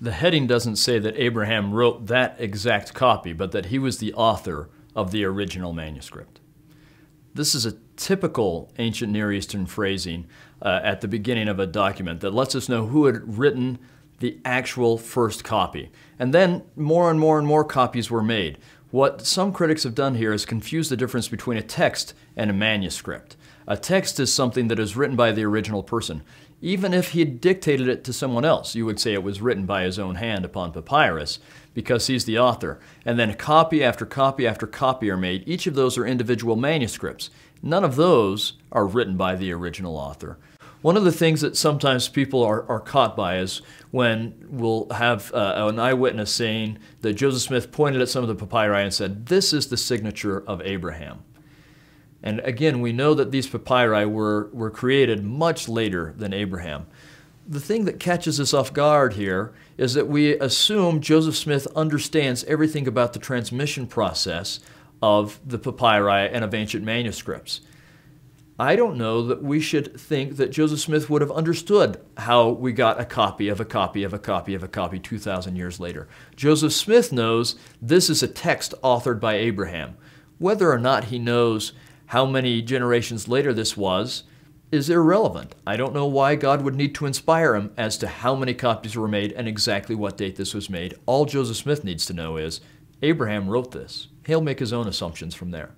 The heading doesn't say that Abraham wrote that exact copy, but that he was the author of the original manuscript. This is a typical ancient Near Eastern phrasing at the beginning of a document that lets us know who had written the actual first copy. And then more and more and more copies were made. What some critics have done here is confuse the difference between a text and a manuscript. A text is something that is written by the original person. Even if he had dictated it to someone else, you would say it was written by his own hand upon papyrus because he's the author. And then copy after copy after copy are made. Each of those are individual manuscripts. None of those are written by the original author. One of the things that sometimes people are caught by is when we'll have an eyewitness saying that Joseph Smith pointed at some of the papyri and said, "This is the signature of Abraham." And again, we know that these papyri were created much later than Abraham. The thing that catches us off guard here is that we assume Joseph Smith understands everything about the transmission process of the papyri and of ancient manuscripts. I don't know that we should think that Joseph Smith would have understood how we got a copy of a copy of a copy of a copy 2,000 years later. Joseph Smith knows this is a text authored by Abraham. Whether or not he knows how many generations later this was is irrelevant. I don't know why God would need to inspire him as to how many copies were made and exactly what date this was made. All Joseph Smith needs to know is Abraham wrote this. He'll make his own assumptions from there.